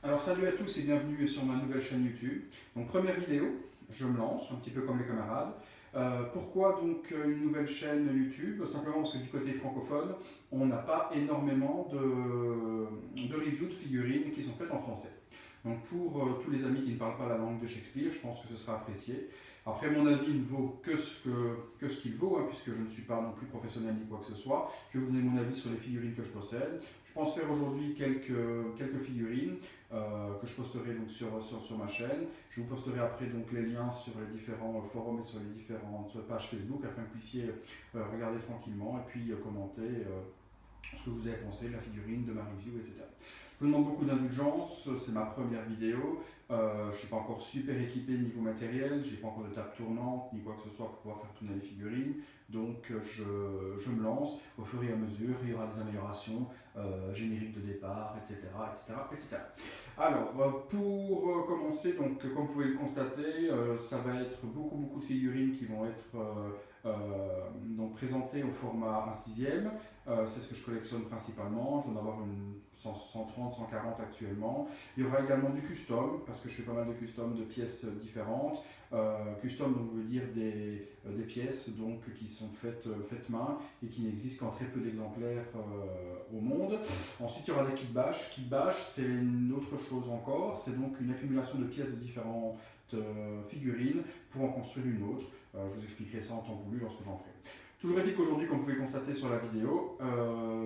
Alors salut à tous et bienvenue sur ma nouvelle chaîne YouTube. Donc première vidéo, je me lance, un petit peu comme les camarades. Pourquoi donc une nouvelle chaîne YouTube? Simplement parce que du côté francophone, on n'a pas énormément de reviews de figurines qui sont faites en français. Donc pour tous les amis qui ne parlent pas la langue de Shakespeare, je pense que ce sera apprécié. Après, mon avis ne vaut que ce qu'il vaut, hein, puisque je ne suis pas non plus professionnel ni quoi que ce soit. Je vais vous donner mon avis sur les figurines que je possède. Je pense faire aujourd'hui quelques figurines que je posterai donc sur ma chaîne. Je vous posterai après donc les liens sur les différents forums et sur les différentes pages Facebook afin que vous puissiez regarder tranquillement et puis commenter ce que vous avez pensé de la figurine, de ma review, etc. Je vous demande beaucoup d'indulgence, c'est ma première vidéo. Je ne suis pas encore super équipé niveau matériel, je n'ai pas encore de table tournante ni quoi que ce soit pour pouvoir faire tourner les figurines. Donc je me lance au fur et à mesure, il y aura des améliorations, génériques de départ, etc. etc., etc. Alors, pour commencer, donc, comme vous pouvez le constater, ça va être beaucoup de figurines qui vont être donc présentées au format 1/6. C'est ce que je collectionne principalement. Je vais en avoir une 130, 140 actuellement. Il y aura également du custom, parce que je fais pas mal de custom de pièces différentes. Custom donc veut dire des pièces donc, qui sont faites main et qui n'existent qu'en très peu d'exemplaires au monde. Ensuite, il y aura des kit bash. Kit bash, c'est une autre chose encore. C'est donc une accumulation de pièces de différentes figurines pour en construire une autre. Je vous expliquerai ça en temps voulu lorsque j'en ferai. Toujours est-il qu'aujourd'hui, comme vous pouvez le constater sur la vidéo,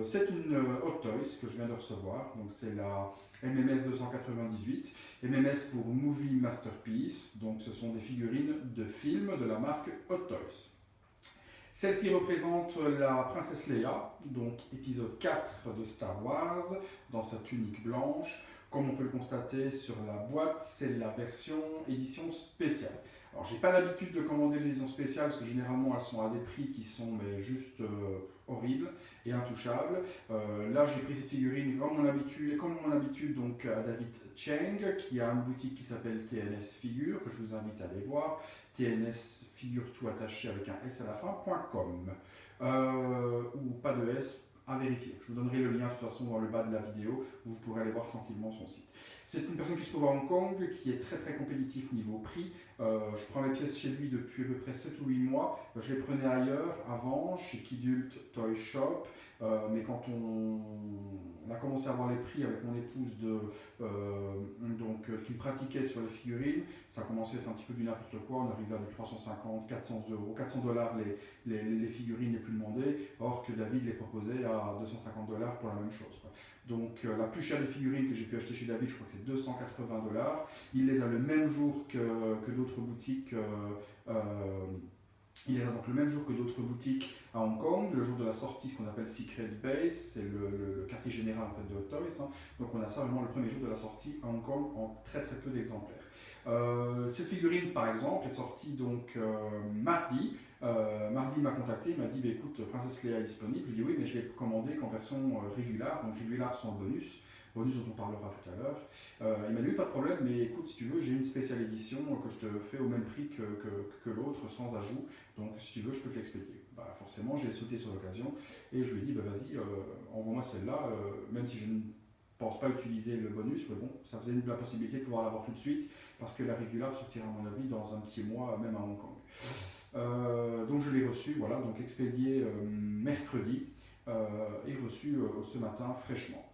c'est une Hot Toys que je viens de recevoir. Donc c'est la MMS 298. MMS pour Movie Masterpiece. Donc ce sont des figurines de films de la marque Hot Toys. Celle-ci représente la princesse Leia, donc épisode 4 de Star Wars, dans sa tunique blanche. Comme on peut le constater sur la boîte, c'est la version édition spéciale. Alors, j'ai pas l'habitude de commander des éditions spéciales parce que généralement elles sont à des prix qui sont juste horribles et intouchables. Là, j'ai pris cette figurine comme mon habitude donc à David Cheng qui a une boutique qui s'appelle TNS Figure que je vous invite à aller voir. TNS Figure tout attaché avec un S à la fin.com ou pas de S à vérifier. Je vous donnerai le lien de toute façon dans le bas de la vidéo où vous pourrez aller voir tranquillement son site. C'est une personne qui se trouve à Hong Kong, qui est très compétitif niveau prix. Je prends mes pièces chez lui depuis à peu près 7 ou 8 mois. Je les prenais ailleurs, avant, chez Kidult Toy Shop. Mais quand on a commencé à voir les prix avec mon épouse qui pratiquait sur les figurines, ça a commencé à être un petit peu du n'importe quoi. On arrivait à du 350, 400 euros, 400 dollars les figurines les plus demandées, or que David les proposait à 250 dollars pour la même chose, quoi. Donc la plus chère des figurines que j'ai pu acheter chez David, je crois que c'est 280 dollars. Il les a le même jour que d'autres boutiques. Il les a donc le même jour que d'autres boutiques à Hong Kong, le jour de la sortie, ce qu'on appelle Secret Base, c'est le quartier général en fait, de Hot Toys. Hein. Donc on a ça vraiment le premier jour de la sortie à Hong Kong en très peu d'exemplaires. Cette figurine par exemple est sortie donc mardi. Mardi il m'a contacté, il m'a dit bah, écoute, Princesse Leia est disponible. Je lui ai dit oui, mais je l'ai commandé qu'en version régulière, donc régulière sans bonus dont on parlera tout à l'heure. Il m'a dit oui, pas de problème, mais écoute, si tu veux, j'ai une spéciale édition que je te fais au même prix que l'autre, sans ajout. Donc si tu veux, je peux te l'expédier. Bah, forcément, j'ai sauté sur l'occasion et je lui ai dit bah, vas-y, envoie-moi celle-là, même si je ne pense pas utiliser le bonus, mais bon, ça faisait la possibilité de pouvoir l'avoir tout de suite, parce que la régulière sortira à mon avis dans un petit mois, même à Hong Kong. Donc je l'ai reçu, voilà, donc expédié mercredi et reçu ce matin fraîchement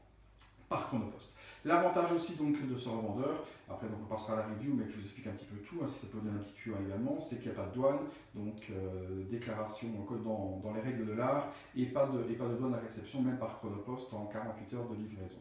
par Chronopost. L'avantage aussi donc de ce revendeur, après donc on passera à la review, mais que je vous explique un petit peu tout, hein, si ça peut vous donner un petit tuyau également, c'est qu'il n'y a pas de douane, donc déclaration dans les règles de l'art, et pas de douane à réception, même par Chronopost en 48 heures de livraison.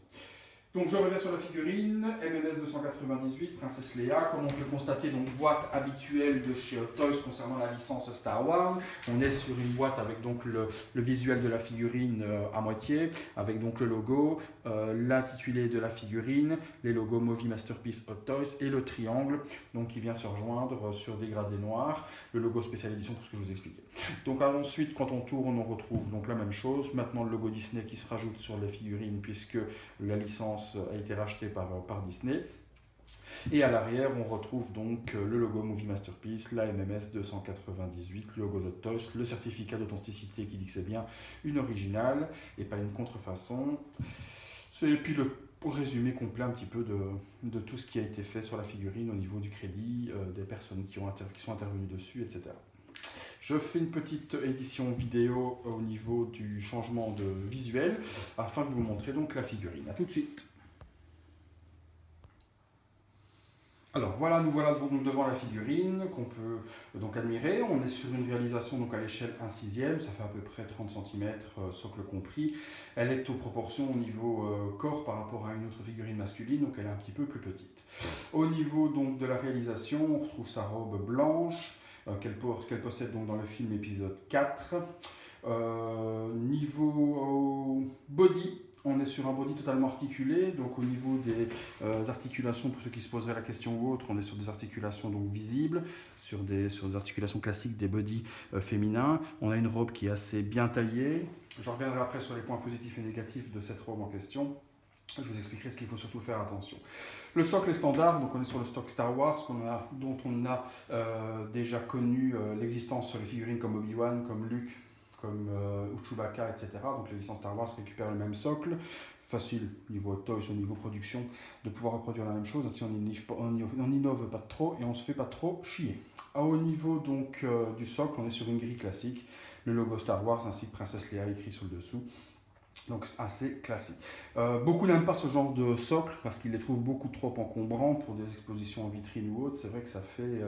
Donc je reviens sur la figurine, MMS 298, Princesse Leia, comme on peut le constater, donc boîte habituelle de chez Hot Toys concernant la licence Star Wars. On est sur une boîte avec donc le visuel de la figurine à moitié, avec donc le logo, l'intitulé de la figurine, les logos Movie Masterpiece Hot Toys et le triangle donc, qui vient se rejoindre sur dégradé noir, le logo spécial édition pour ce que je vous expliquais. Donc ensuite, quand on tourne, on retrouve donc la même chose. Maintenant le logo Disney qui se rajoute sur les figurines puisque la licence a été racheté par Disney. Et à l'arrière, on retrouve donc le logo Movie Masterpiece, la MMS 298, le logo de Toys, le certificat d'authenticité qui dit que c'est bien une originale et pas une contrefaçon. Et puis résumé complet un petit peu de tout ce qui a été fait sur la figurine au niveau du crédit, des personnes qui sont intervenues dessus, etc. Je fais une petite édition vidéo au niveau du changement de visuel afin de vous montrer donc la figurine. A tout de suite. Alors voilà, nous voilà devant la figurine qu'on peut donc admirer. On est sur une réalisation donc à l'échelle 1/6, ça fait à peu près 30 cm, socle compris. Elle est aux proportions au niveau corps par rapport à une autre figurine masculine, donc elle est un petit peu plus petite. Au niveau donc de la réalisation, on retrouve sa robe blanche qu'elle possède donc dans le film épisode 4. Niveau body, on est sur un body totalement articulé, donc au niveau des articulations, pour ceux qui se poseraient la question ou autre, on est sur des articulations donc visibles, sur des articulations classiques des bodys féminins. On a une robe qui est assez bien taillée. Je reviendrai après sur les points positifs et négatifs de cette robe en question. Je vous expliquerai ce qu'il faut surtout faire attention. Le socle est standard, donc on est sur le stock Star Wars dont on a déjà connu l'existence sur les figurines comme Obi-Wan, comme Luke, comme Chewbacca, etc. Donc les licences Star Wars récupèrent le même socle. Facile, niveau toys, au niveau production, de pouvoir reproduire la même chose, si on n'innove pas trop et on ne se fait pas trop chier. Au niveau donc du socle, on est sur une grille classique, le logo Star Wars ainsi que Princesse Leia écrit sur le dessous. Donc assez classique. Beaucoup n'aiment pas ce genre de socle parce qu'ils les trouvent beaucoup trop encombrants pour des expositions en vitrine ou autre. C'est vrai que ça fait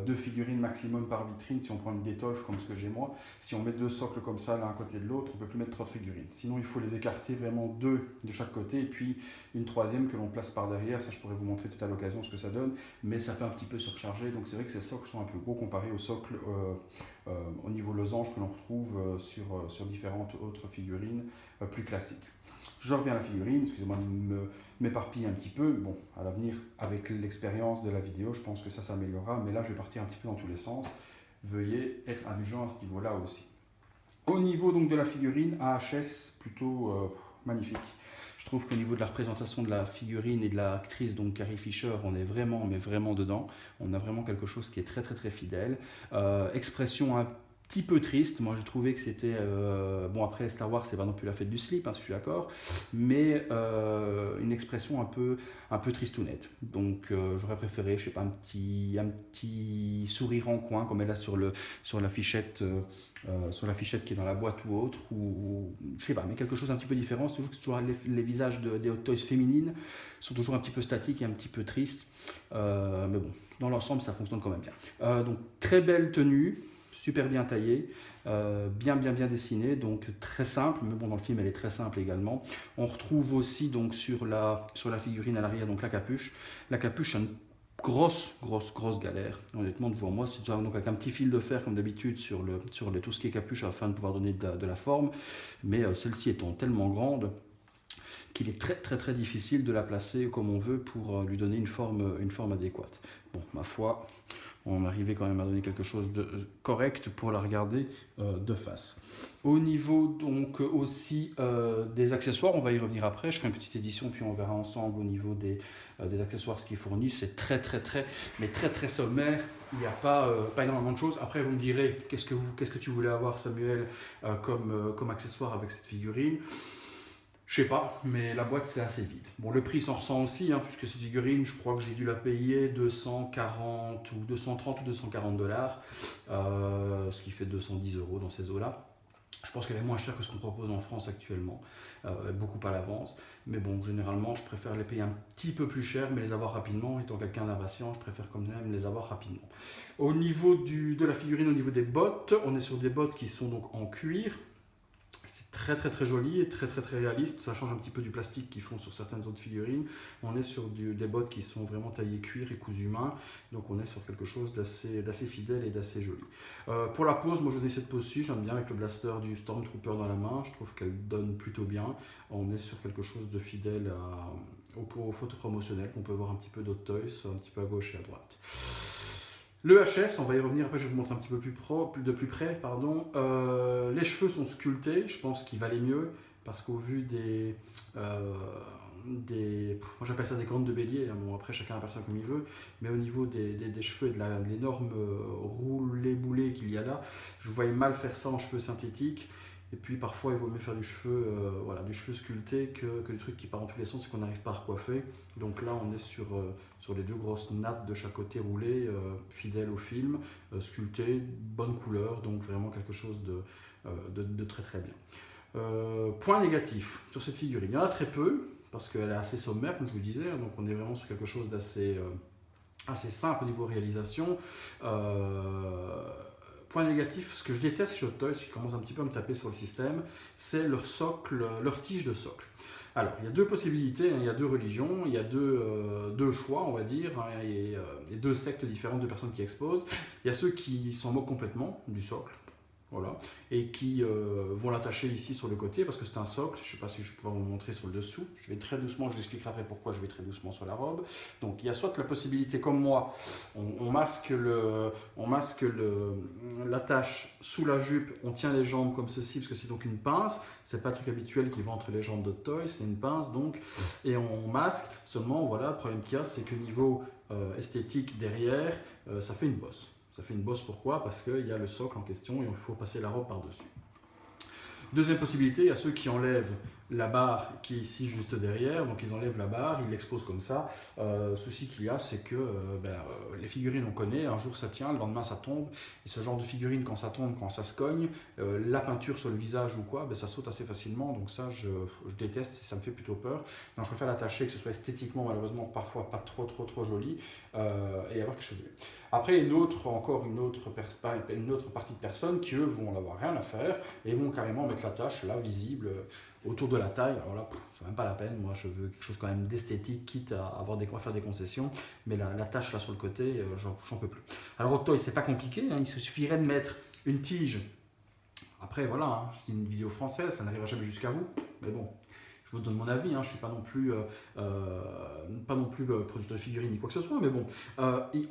2 figurines maximum par vitrine si on prend une Detolf comme ce que j'ai moi. Si on met 2 socles comme ça l'un à côté de l'autre, on ne peut plus mettre trop de figurines. Sinon il faut les écarter vraiment 2 de chaque côté et puis une troisième que l'on place par derrière. Ça je pourrais vous montrer tout à l'occasion ce que ça donne, mais ça fait un petit peu surchargé. Donc c'est vrai que ces socles sont un peu gros comparés aux socles au niveau losange que l'on retrouve sur différentes autres figurines plus classiques. Je reviens à la figurine, excusez-moi de m'éparpiller un petit peu. Bon, à l'avenir, avec l'expérience de la vidéo, je pense que ça s'améliorera, mais là je vais partir un petit peu dans tous les sens. Veuillez être indulgent à ce niveau-là aussi. Au niveau donc de la figurine, AHS plutôt magnifique. Je trouve qu'au niveau de la représentation de la figurine et de l'actrice, donc Carrie Fisher, on est vraiment, mais vraiment dedans. On a vraiment quelque chose qui est très très très fidèle. Expression un petit peu triste, moi j'ai trouvé que c'était, bon après Star Wars c'est pas non plus la fête du slip, hein, si je suis d'accord, mais une expression un peu tristounette. Donc j'aurais préféré, je sais pas, un petit sourire en coin comme elle a sur la fichette qui est dans la boîte ou autre, ou je sais pas, mais quelque chose un petit peu différent. C'est toujours les visages des Hot Toys féminines sont toujours un petit peu statiques et un petit peu tristes, mais bon, dans l'ensemble ça fonctionne quand même bien. Donc très belle tenue, super bien taillée, bien dessinée, donc très simple, mais bon dans le film elle est très simple également. On retrouve aussi donc sur la figurine à l'arrière donc la capuche a une grosse galère, honnêtement devant moi, c'est donc avec un petit fil de fer comme d'habitude sur tout ce qui est capuche afin de pouvoir donner de la forme, mais celle-ci étant tellement grande qu'il est très difficile de la placer comme on veut pour lui donner une forme adéquate. Bon, ma foi, on arrivait quand même à donner quelque chose de correct pour la regarder de face. Au niveau donc aussi des accessoires, on va y revenir après, je ferai une petite édition puis on verra ensemble au niveau des accessoires ce qui est fourni. C'est très sommaire, il n'y a pas énormément de choses. Après vous me direz qu'est-ce que tu voulais avoir Samuel comme accessoire avec cette figurine. Je sais pas, mais la boîte c'est assez vide. Bon, le prix s'en ressent aussi, hein, puisque cette figurine, je crois que j'ai dû la payer 240 ou 230 ou 240 $, ce qui fait 210 € dans ces eaux-là. Je pense qu'elle est moins chère que ce qu'on propose en France actuellement, beaucoup à l'avance. Mais bon, généralement, je préfère les payer un petit peu plus cher, mais les avoir rapidement. Étant quelqu'un d'impatient, je préfère quand même les avoir rapidement. Au niveau de la figurine, au niveau des bottes, on est sur des bottes qui sont donc en cuir. C'est très joli et très réaliste, ça change un petit peu du plastique qu'ils font sur certaines autres figurines. On est sur des bottes qui sont vraiment taillées cuir et cousu main, donc on est sur quelque chose d'assez fidèle et d'assez joli. Pour la pose, moi je dis cette pose-ci, j'aime bien avec le blaster du Stormtrooper dans la main, je trouve qu'elle donne plutôt bien. On est sur quelque chose de fidèle aux photos promotionnelles qu'on peut voir un petit peu d'autres toys, un petit peu à gauche et à droite. Le HS, on va y revenir après, je vais vous montrer un petit peu de plus près. Les cheveux sont sculptés, je pense qu'il valait mieux, parce qu'au vu moi j'appelle ça des cornes de bélier, hein. Bon, après chacun appelle ça comme il veut, mais au niveau des cheveux et de l'énorme roulé-boulé qu'il y a là, je voyais mal faire ça en cheveux synthétiques. Et puis parfois il vaut mieux faire du cheveu, voilà, du cheveu sculpté que du truc qui part dans tous les sens et qu'on n'arrive pas à recoiffer. Donc là on est sur les deux grosses nattes de chaque côté roulées, fidèles au film, sculptées, bonne couleur, donc vraiment quelque chose de très très bien. Point négatif sur cette figurine, il y en a très peu parce qu'elle est assez sommaire comme je vous disais, donc on est vraiment sur quelque chose d'assez assez simple au niveau réalisation. Point négatif, ce que je déteste chez Hot Toys, qui commence un petit peu à me taper sur le système, c'est leur socle, leur tige de socle. Alors, il y a deux possibilités, il y a deux religions, il y a deux choix, on va dire, et deux sectes différentes de personnes qui exposent. Il y a ceux qui s'en moquent complètement du socle, voilà, et qui vont l'attacher ici sur le côté parce que c'est un socle. Je ne sais pas si je peux vous montrer sur le dessous. Je vais très doucement, je vous expliquerai après pourquoi je vais très doucement sur la robe. Donc il y a soit la possibilité, comme moi, on masque l'attache sous la jupe, on tient les jambes comme ceci parce que c'est donc une pince. C'est pas le truc habituel qui va entre les jambes de Toys, c'est une pince donc, et on masque. Seulement voilà, le problème qu'il y a, c'est que niveau esthétique derrière, ça fait une bosse. Ça fait une bosse, pourquoi? Parce qu'il y a le socle en question et il faut passer la robe par-dessus. Deuxième possibilité, il y a ceux qui enlèvent la barre qui est ici juste derrière, donc ils enlèvent la barre, ils l'exposent comme ça. Souci qu'il y a, c'est que les figurines on connaît, un jour ça tient, le lendemain ça tombe, et ce genre de figurines quand ça tombe, quand ça se cogne, la peinture sur le visage ou quoi, ça saute assez facilement, donc ça je déteste, ça me fait plutôt peur. Donc je préfère l'attacher, que ce soit esthétiquement malheureusement parfois pas trop joli, et avoir quelque chose de mieux. Après une autre partie de personnes qui eux vont n'avoir rien à faire et vont carrément mettre la tache là visible autour de la taille. Alors là, c'est même pas la peine. Moi, je veux quelque chose quand même d'esthétique, quitte à faire des concessions. Mais la tache là sur le côté, j'en peux plus. Alors Hot Toys, c'est pas compliqué. Il suffirait de mettre une tige. Après, voilà, c'est une vidéo française, ça n'arrivera jamais jusqu'à vous. Mais bon, je vous donne mon avis. Je ne suis pas non plus, producteur de figurines ni quoi que ce soit. Mais bon,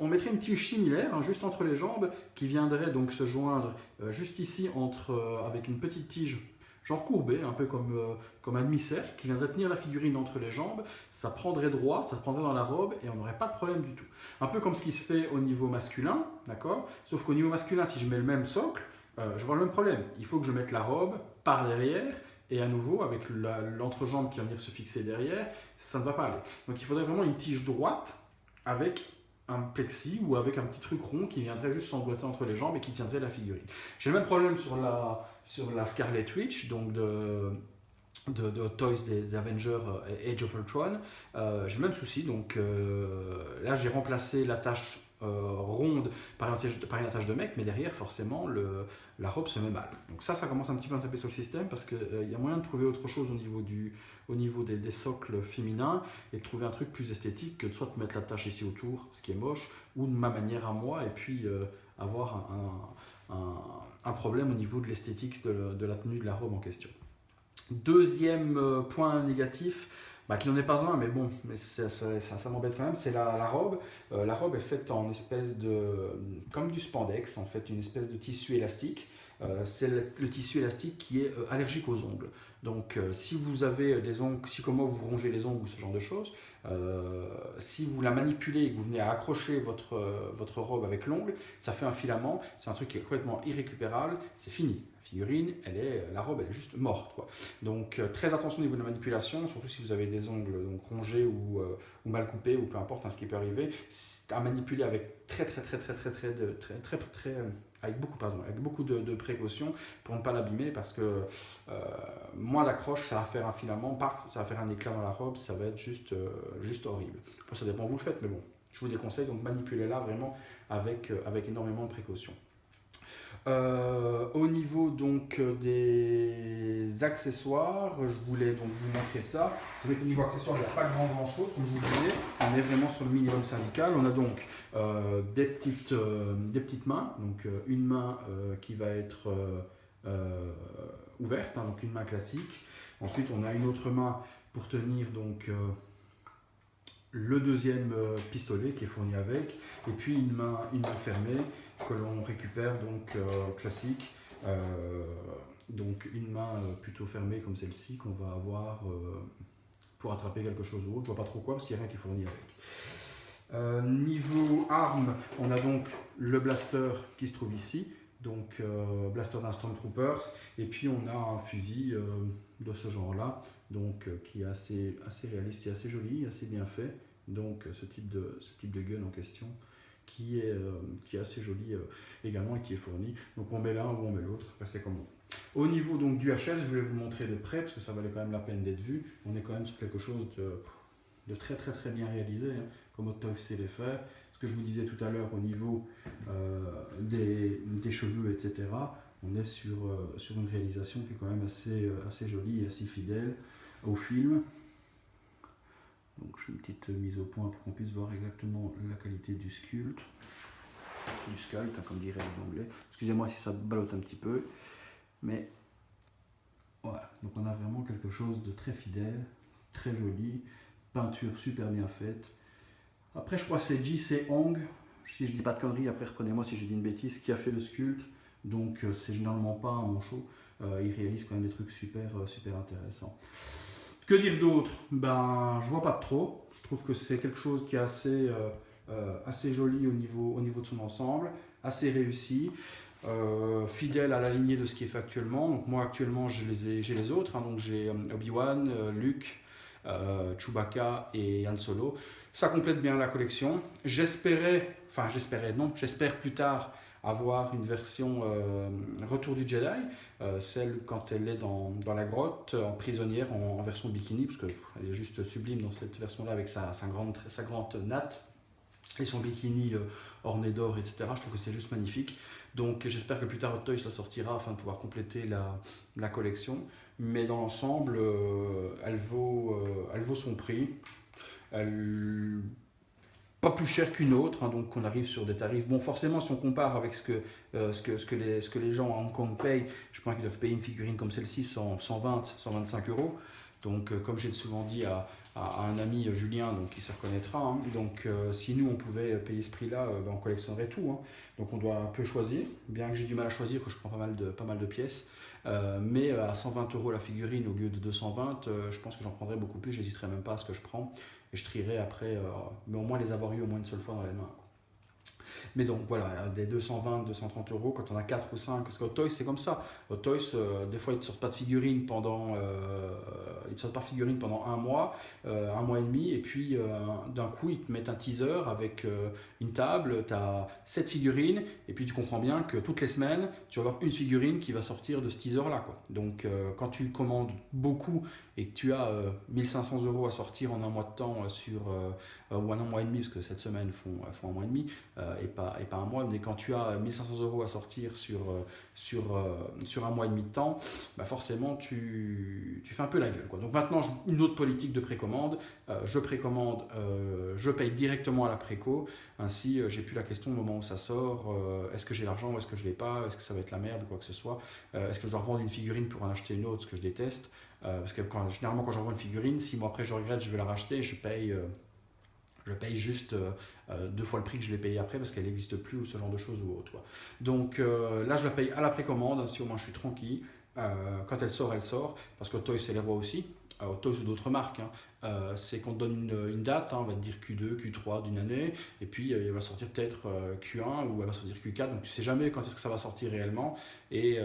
on mettrait une tige similaire, juste entre les jambes, qui viendrait donc se joindre juste ici avec une petite tige genre courbé, un peu comme un demi-cercle, qui viendrait tenir la figurine entre les jambes. Ça prendrait droit, ça se prendrait dans la robe et on n'aurait pas de problème du tout. Un peu comme ce qui se fait au niveau masculin, d'accord? Sauf qu'au niveau masculin, si je mets le même socle, je vois le même problème. Il faut que je mette la robe par derrière et à nouveau, avec l'entrejambe qui va venir se fixer derrière, ça ne va pas aller. Donc il faudrait vraiment une tige droite avec un plexi ou avec un petit truc rond qui viendrait juste s'emboîter entre les jambes et qui tiendrait la figurine. J'ai le même problème sur la Scarlet Witch, donc de Hot Toys des Avengers Age of Ultron. J'ai le même souci, donc là j'ai remplacé l'attache ronde par une attache de mec, mais derrière forcément la robe se met mal. Donc ça commence un petit peu à taper sur le système parce qu'il y a moyen de trouver autre chose au niveau des socles féminins et de trouver un truc plus esthétique que de soit de mettre l'attache ici autour, ce qui est moche, ou de ma manière à moi et puis avoir un problème au niveau de l'esthétique de la tenue de la robe en question. Deuxième point négatif, qui n'en est pas un, mais bon, mais ça m'embête quand même, c'est la robe. La robe est faite en espèce comme du spandex, en fait, une espèce de tissu élastique. C'est le tissu élastique qui est allergique aux ongles. Donc si vous avez des ongles, si comme moi vous rongez les ongles ou ce genre de choses, si vous la manipulez et que vous venez à accrocher votre robe avec l'ongle, ça fait un filament, c'est un truc qui est complètement irrécupérable, c'est fini. Figurine, la robe elle est juste morte, quoi. Donc très attention au niveau de la manipulation, surtout si vous avez des ongles donc rongés ou mal coupés ou peu importe, ce qui peut arriver, à manipuler avec avec beaucoup de précautions pour ne pas l'abîmer parce que moins d'accroche, ça va faire un filament, paf, ça va faire un éclat dans la robe, ça va être juste horrible. Après, ça dépend où vous le faites, mais bon, je vous déconseille donc manipulez-la vraiment avec énormément de précautions. Au niveau donc des accessoires, je voulais donc vous montrer ça. C'est vrai qu'au niveau accessoires, il n'y a pas grand chose, comme je vous disais. On est vraiment sur le minimum syndical. On a donc des petites mains, donc une main qui va être ouverte, donc une main classique. Ensuite, on a une autre main pour tenir donc le deuxième pistolet qui est fourni avec, et puis une main fermée que l'on récupère donc classique, donc une main plutôt fermée comme celle-ci qu'on va avoir pour attraper quelque chose ou autre, je vois pas trop quoi parce qu'il n'y a rien qui est fourni avec. Niveau armes, on a donc le blaster qui se trouve ici, donc Blaster d'un Stormtroopers, et puis on a un fusil de ce genre-là, donc qui est assez réaliste et assez joli, assez bien fait. Donc ce type de gun en question qui est assez joli également et qui est fourni. Donc on met l'un ou on met l'autre, après c'est comme on veut. Au niveau donc du HS, je voulais vous montrer de près parce que ça valait quand même la peine d'être vu. On est quand même sur quelque chose de très très très bien réalisé, hein, comme Hot Toys sait les faire. Ce que je vous disais tout à l'heure au niveau des cheveux, etc. On est sur une réalisation qui est quand même assez jolie et assez fidèle au film. Donc je fais une petite mise au point pour qu'on puisse voir exactement la qualité du sculpte, comme diraient les Anglais. Excusez-moi si ça ballotte un petit peu, mais voilà. Donc on a vraiment quelque chose de très fidèle, très joli, peinture super bien faite. Après je crois que c'est J.C. Hong, si je dis pas de conneries, après reprenez-moi si j'ai dit une bêtise, qui a fait le sculpte. Donc c'est généralement pas un manchot, il réalise quand même des trucs super intéressants. Que dire d'autre? Ben, je vois pas trop. Je trouve que c'est quelque chose qui est assez joli au niveau de son ensemble, assez réussi, fidèle à la lignée de ce qui est fait actuellement. Donc moi actuellement j'ai les autres, hein. Donc j'ai Obi-Wan, Luke, Chewbacca et Han Solo. Ça complète bien la collection. J'espère plus tard avoir une version Retour du Jedi, celle quand elle est dans la grotte, en prisonnière, en version bikini, parce qu'elle est juste sublime dans cette version-là avec sa grande natte et son bikini orné d'or, etc. Je trouve que c'est juste magnifique. Donc j'espère que plus tard Hot Toys ça sortira afin de pouvoir compléter la collection. Mais dans l'ensemble, elle vaut son prix. Pas plus cher qu'une autre, hein, donc on arrive sur des tarifs. Bon, forcément, si on compare avec ce que les gens à Hong Kong payent, je pense qu'ils doivent payer une figurine comme celle-ci 120, 125 euros. Donc, comme j'ai souvent dit à un ami Julien, donc qui se reconnaîtra, hein, donc si nous on pouvait payer ce prix-là, ben, on collectionnerait tout. Hein. Donc, on doit un peu choisir, bien que j'ai du mal à choisir, que je prends pas mal de pièces. Mais à 120 euros la figurine au lieu de 220, je pense que j'en prendrais beaucoup plus, j'hésiterais même pas à ce que je prends. Et je trierai après, mais au moins les avoir eu au moins une seule fois dans les mains, quoi. Mais donc voilà, des 220, 230 euros, quand on a 4 ou 5, parce qu'Hot Toys c'est comme ça. Hot Toys, des fois ils ne te sortent pas de figurines pendant, un mois et demi, et puis d'un coup ils te mettent un teaser avec une table, tu as 7 figurines, et puis tu comprends bien que toutes les semaines, tu vas avoir une figurine qui va sortir de ce teaser-là, quoi. Donc quand tu commandes beaucoup et que tu as 1500 euros à sortir en un mois de temps ou en un mois et demi, parce que cette semaine font un mois et demi, et pas un mois, mais quand tu as 1500 euros à sortir sur un mois et demi de temps, bah forcément tu fais un peu la gueule, quoi. Donc maintenant, une autre politique de précommande, je précommande, je paye directement à la préco, ainsi j'ai plus la question au moment où ça sort, est-ce que j'ai l'argent ou est-ce que je l'ai pas, est-ce que ça va être la merde ou quoi que ce soit, est-ce que je dois revendre une figurine pour en acheter une autre, ce que je déteste, parce que généralement quand j'envoie une figurine, 6 mois après je regrette, je vais la racheter et je paye juste 2 fois le prix que je l'ai payé après parce qu'elle n'existe plus ou ce genre de choses ou autre, quoi. Donc là je la paye à la précommande, ainsi au moins je suis tranquille. Quand elle sort, parce que Toys c'est les rois aussi, Toys ou d'autres marques, hein. C'est qu'on te donne une date, hein, on va te dire Q2, Q3 d'une année, et puis elle va sortir peut-être Q1 ou elle va sortir Q4, donc tu sais jamais quand est-ce que ça va sortir réellement, et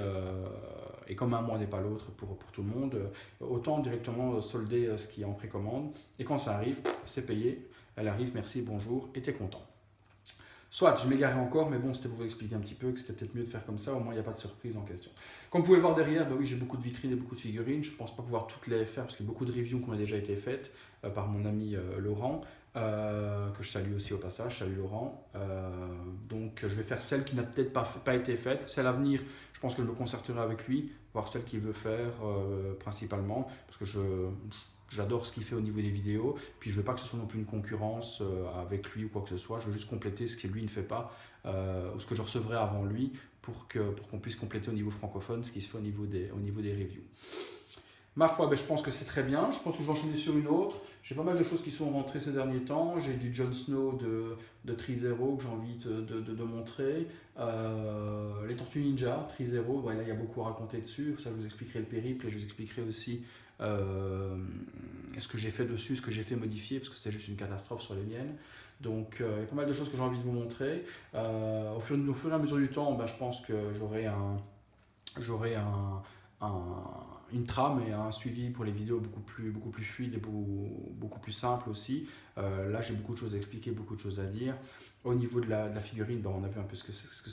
comme un mois n'est pas l'autre pour tout le monde, autant directement solder ce qui est en précommande, et quand ça arrive, c'est payé, elle arrive, merci, bonjour, et t'es content. Soit, je m'égarais encore, mais bon, c'était pour vous expliquer un petit peu que c'était peut-être mieux de faire comme ça, au moins il n'y a pas de surprise en question. Comme vous pouvez le voir derrière, bah oui, j'ai beaucoup de vitrines et beaucoup de figurines. Je ne pense pas pouvoir toutes les faire parce qu'il y a beaucoup de reviews qui ont déjà été faites par mon ami Laurent, que je salue aussi au passage. Salut Laurent. Donc je vais faire celle qui n'a peut-être pas été faite. Celle à venir, je pense que je me concerterai avec lui, voir celle qu'il veut faire principalement, parce que j'adore ce qu'il fait au niveau des vidéos, puis je veux pas que ce soit non plus une concurrence avec lui ou quoi que ce soit, je veux juste compléter ce que lui ne fait pas, ou ce que je recevrai avant lui, pour qu'on puisse compléter au niveau francophone ce qui se fait au niveau des reviews. Ma foi, ben, je pense que c'est très bien, je pense que je vais enchaîner sur une autre. J'ai pas mal de choses qui sont rentrées ces derniers temps. J'ai du Jon Snow de Tri-Zero que j'ai envie de montrer. Les Tortues Ninja, Tri-Zero, ouais, là il y a beaucoup à raconter dessus. Ça, je vous expliquerai le périple et je vous expliquerai aussi ce que j'ai fait dessus, ce que j'ai fait modifier, parce que c'est juste une catastrophe sur les miennes. Donc il y a pas mal de choses que j'ai envie de vous montrer. Au fur et à mesure du temps, je pense que j'aurai une trame et un suivi pour les vidéos beaucoup plus fluide et beaucoup plus simple aussi. Là, j'ai beaucoup de choses à expliquer, beaucoup de choses à dire. Au niveau de la figurine, on a vu un peu ce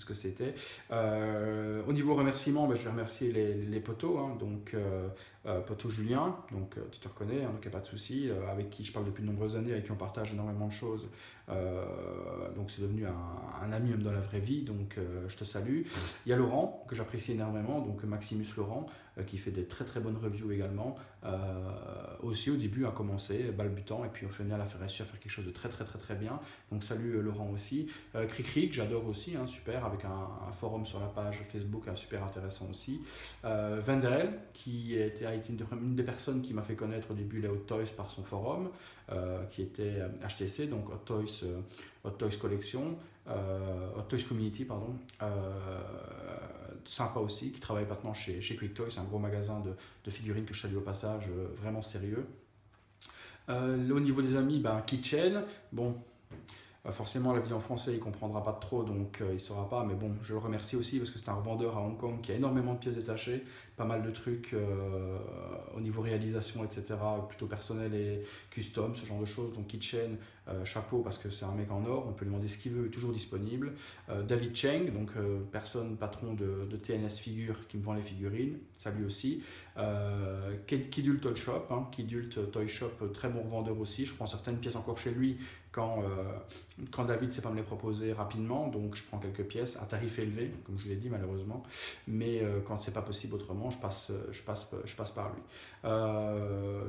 que c'était. Au niveau remerciements, je vais remercier les potos, hein, donc poteau Julien, donc tu te reconnais, hein, donc il n'y a pas de souci, avec qui je parle depuis de nombreuses années, avec qui on partage énormément de choses. Donc c'est devenu un ami même dans la vraie vie, donc je te salue. Il y a Laurent, que j'apprécie énormément, donc Maximus Laurent, qui fait des très très bonnes reviews également. Aussi au début a commencé balbutant, et puis au final a réussi à faire quelque chose de très très très très bien. Donc salut Laurent aussi. Cricri, que j'adore aussi, hein, super, avec un forum sur la page Facebook, super intéressant aussi. Vendel, qui a été une des personnes qui m'a fait connaître au début les Hot Toys par son forum, qui était HTC, donc Hot Toys Collection, Hot Toys Community, pardon. Sympa aussi, qui travaille maintenant chez Quick Toys, un gros magasin de figurines que je salue au passage, vraiment sérieux. Au niveau des amis, Kitchen, bon, forcément la vie en français il comprendra pas trop, donc il saura pas, mais bon, je le remercie aussi parce que c'est un revendeur à Hong Kong qui a énormément de pièces détachées, pas mal de trucs au niveau réalisation, etc., plutôt personnel et custom, ce genre de choses. Donc Kitchen, chapeau, parce que c'est un mec en or, on peut lui demander ce qu'il veut, toujours disponible. David Cheng, donc patron de TNS Figure, qui me vend les figurines, salut aussi. Kidult Toy Shop, hein, Kidult Toy Shop, très bon revendeur aussi, je prends certaines pièces encore chez lui quand David ne sait pas me les proposer rapidement, donc je prends quelques pièces à tarif élevé, comme je l'ai dit malheureusement, mais quand c'est pas possible autrement, je passe par lui.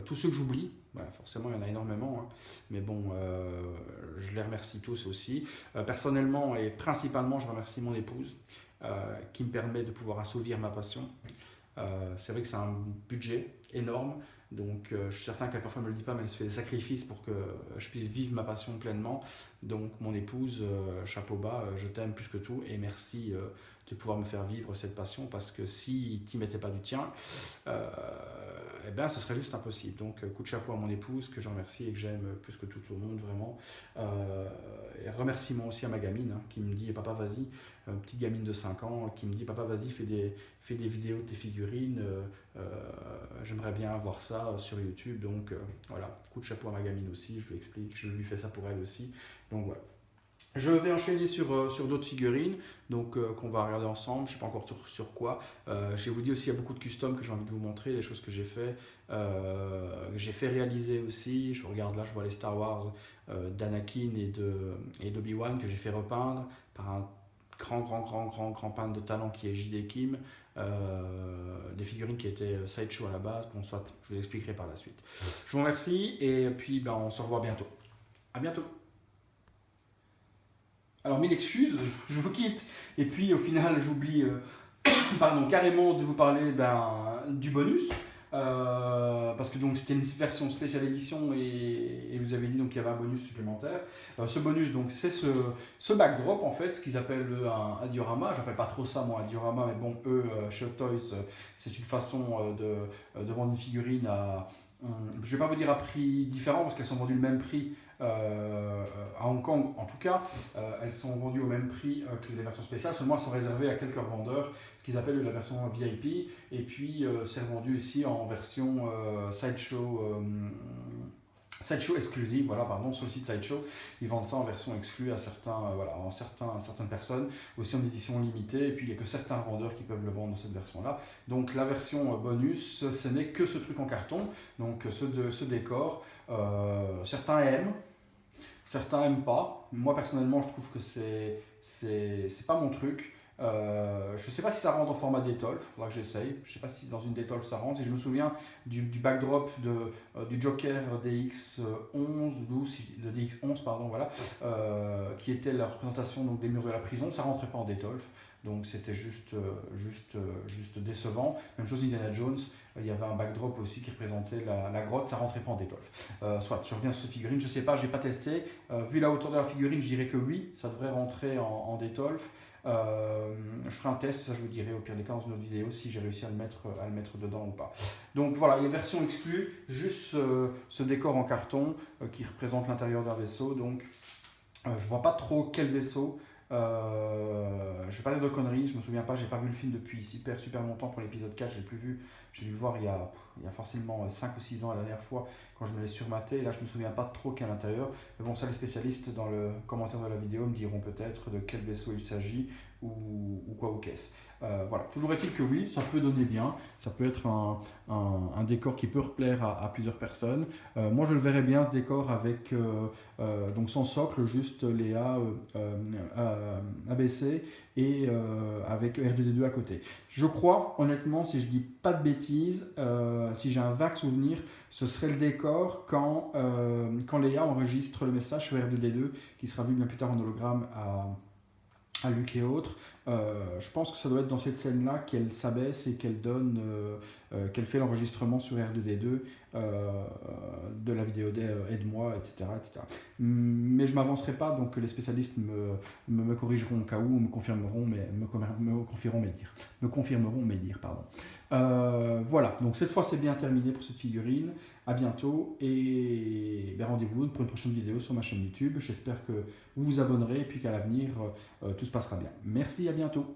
Tous ceux que j'oublie, forcément il y en a énormément, hein, mais bon, je les remercie tous aussi. Personnellement et principalement, je remercie mon épouse qui me permet de pouvoir assouvir ma passion. C'est vrai que c'est un budget énorme, donc je suis certain qu'elle parfois ne me le dit pas, mais elle se fait des sacrifices pour que je puisse vivre ma passion pleinement. Donc mon épouse, chapeau bas, je t'aime plus que tout et merci de pouvoir me faire vivre cette passion, parce que si tu n'y mettais pas du tien, ce serait juste impossible. Donc coup de chapeau à mon épouse que je remercie et que j'aime plus que tout au monde, vraiment. Et remerciement aussi à ma gamine, hein, qui me dit papa vas-y, petite gamine de 5 ans qui me dit papa vas-y fais des vidéos de tes figurines, j'aimerais bien voir ça sur YouTube. Donc voilà, coup de chapeau à ma gamine aussi, je lui explique, je lui fais ça pour elle aussi. Donc voilà. Je vais enchaîner sur d'autres figurines, donc qu'on va regarder ensemble, je ne sais pas encore sur quoi. Je vais vous dire aussi, il y a beaucoup de custom que j'ai envie de vous montrer, des choses que j'ai fait réaliser aussi. Je regarde là, je vois les Star Wars d'Anakin et d'Obi-Wan que j'ai fait repeindre par un grand peintre de talent qui est J.D. Kim. Des figurines qui étaient sideshow à la base, bon soit, je vous expliquerai par la suite. Je vous remercie et puis on se revoit bientôt. À bientôt. Alors, mille excuses, je vous quitte. Et puis, au final, j'oublie carrément de vous parler du bonus. Parce que donc c'était une version spéciale édition et vous avez dit donc qu'il y avait un bonus supplémentaire. Ce bonus, donc c'est ce backdrop en fait, ce qu'ils appellent un diorama. J'appelle pas trop ça moi un diorama, mais bon, eux, chez Hot Toys, c'est une façon de vendre une figurine à... Je ne vais pas vous dire à prix différent parce qu'elles sont vendues le même prix à Hong Kong en tout cas. Elles sont vendues au même prix que les versions spéciales, seulement elles sont réservées à quelques revendeurs, ce qu'ils appellent la version VIP. Et puis c'est vendu ici en version Sideshow exclusive, sur le site Sideshow. Ils vendent ça en version exclue à certaines personnes, aussi en édition limitée, et puis il n'y a que certains vendeurs qui peuvent le vendre dans cette version-là. Donc la version bonus, ce n'est que ce truc en carton, donc ce décor. Certains aiment, certains n'aiment pas. Moi personnellement, je trouve que c'est pas mon truc. Je ne sais pas si ça rentre en format Detolf, il faudra que j'essaye. Je ne sais pas si dans une Detolf ça rentre. Si je me souviens du backdrop du Joker DX11 ou 12, de DX11 pardon, voilà, qui était la représentation donc, des murs de la prison, ça ne rentrait pas en Detolf. donc c'était juste décevant. Même chose Indiana Jones, il y avait un backdrop aussi qui représentait la grotte, ça rentrait pas en Detolf. Soit, je reviens sur cette figurine, je sais pas, j'ai pas testé. Vu la hauteur de la figurine, je dirais que oui, ça devrait rentrer en Detolf. Je ferai un test, ça je vous dirai au pire des cas dans une autre vidéo si j'ai réussi à le mettre dedans ou pas. Donc voilà, les versions exclues, juste ce décor en carton qui représente l'intérieur d'un vaisseau. Donc je vois pas trop quel vaisseau. Je vais pas dire de conneries, je me souviens pas, j'ai pas vu le film depuis super longtemps pour l'épisode 4, j'ai plus vu, j'ai dû le voir il y a forcément 5 ou 6 ans la dernière fois quand je me l'ai surmaté, et là je me souviens pas trop qu'à l'intérieur, mais bon ça les spécialistes dans le commentaire de la vidéo me diront peut-être de quel vaisseau il s'agit ou quoi ou qu'est-ce. Voilà, toujours est-il que oui, ça peut donner bien, ça peut être un décor qui peut plaire à plusieurs personnes. Moi je le verrais bien ce décor avec donc sans socle, juste Léa ABC et avec R2D2 à côté. Je crois honnêtement, si je dis pas de bêtises, si j'ai un vague souvenir, ce serait le décor quand Léa enregistre le message sur R2D2 qui sera vu bien plus tard en hologramme à Luke et autres. Je pense que ça doit être dans cette scène-là qu'elle s'abaisse et qu'elle fait l'enregistrement sur R2D2 de la vidéo Aide-moi, etc., etc. Mais je ne m'avancerai pas, donc les spécialistes me corrigeront au cas où, me confirmeront mes dires. Voilà, donc cette fois c'est bien terminé pour cette figurine. À bientôt et rendez-vous pour une prochaine vidéo sur ma chaîne YouTube. J'espère que vous vous abonnerez et puis qu'à l'avenir tout se passera bien. Merci, à bientôt.